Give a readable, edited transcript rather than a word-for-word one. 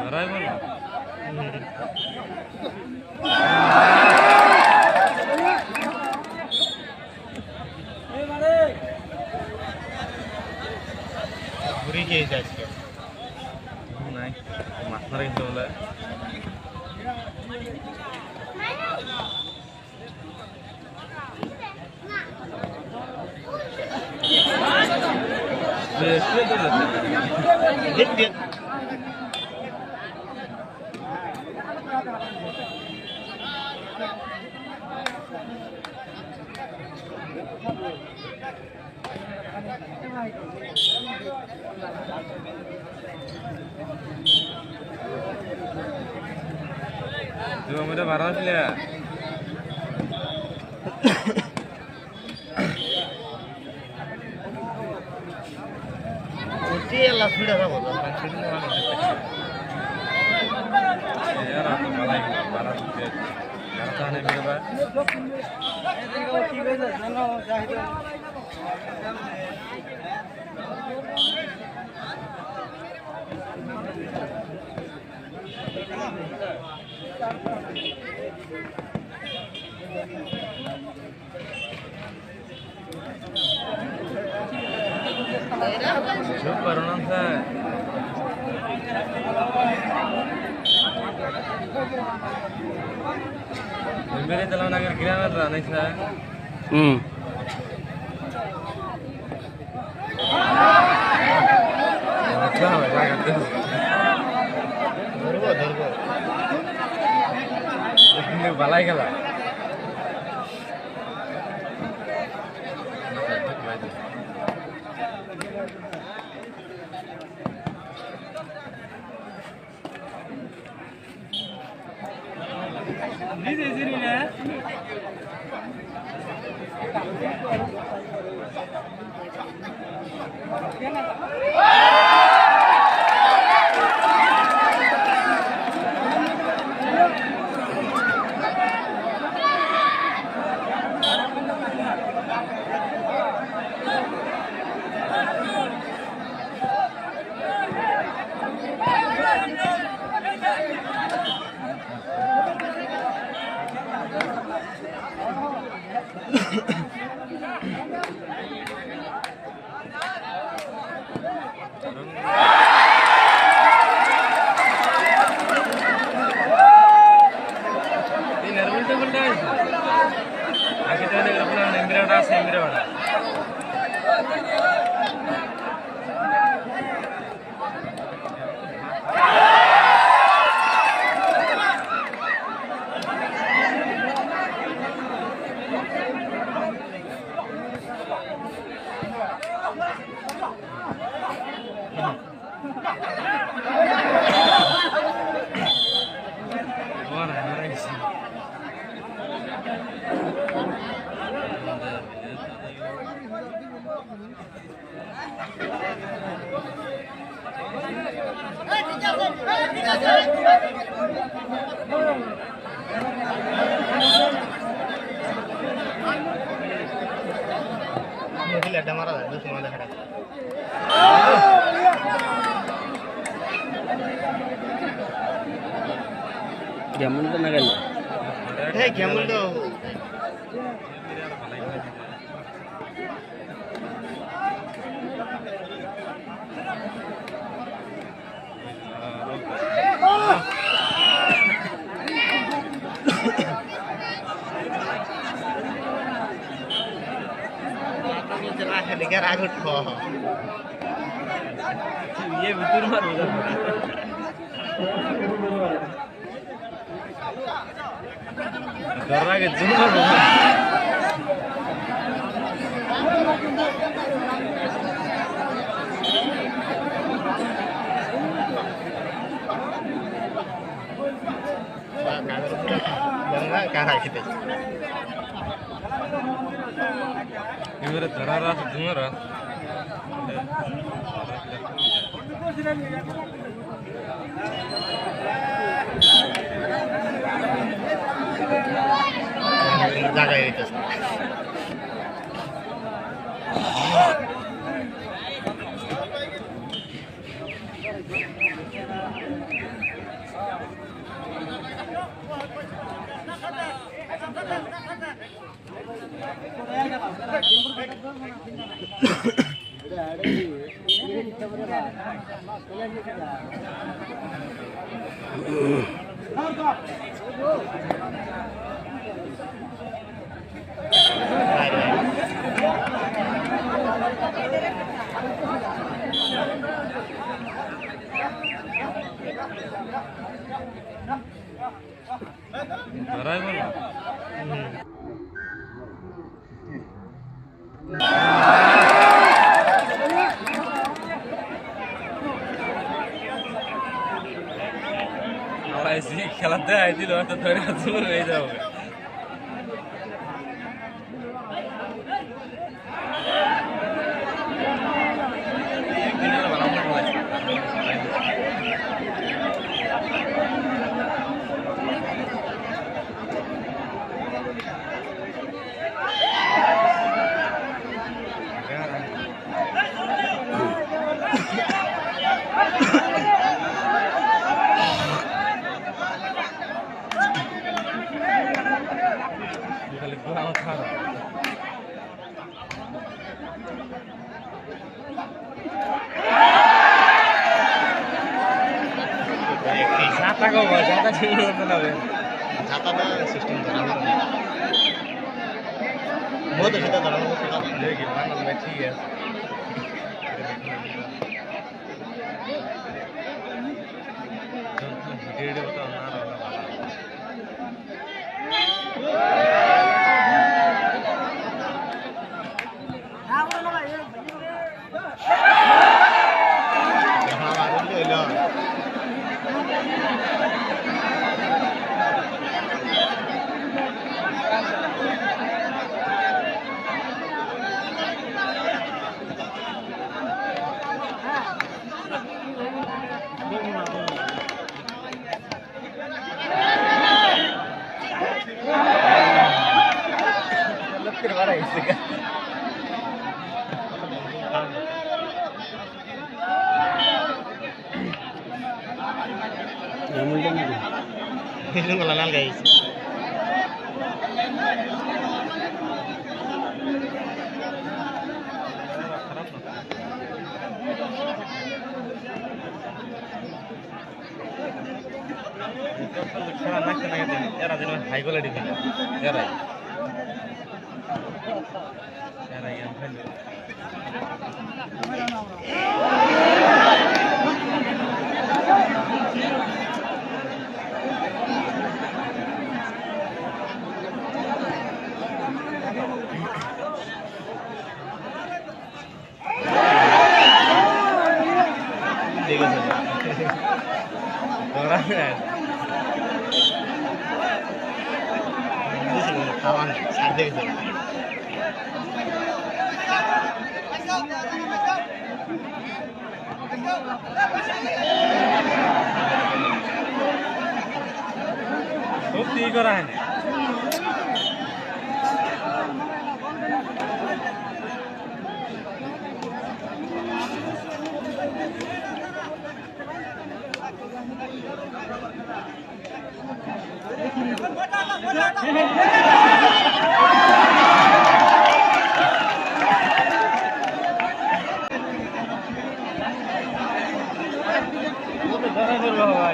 ধরাই বলো ঘুরি খেয়েছে আজকে নাই মাছ মারা কিন্তু বলে দেখ जो मुझे बारह से लिया उसी अल्लाह सुड़ा था बोलो कंसिडर नहीं वाला यार आपको मलाई बारह से करता नहीं मेरे पास Corona sa मेरे चलाव नगर गिरा में रहने से अच्छा है क्या करते हो धरबो इसमें भलाई गला This is it, yeah. Gamul to nagal. Hey, gamul to. Dengar aku kok. Iya betul baru. Darah gitu baru. Jangan kalah kita. Ini darah dengar. Jaga itu. ধরাই বলো খেলা দেয় দিল হয়তো ধরে জোর হয়ে যাবে সিস্টেম ঠিক আছে Malanal guys. Era de high quality. Era yang kawan sadar gitu. Bukti koran. Jangan berbawa.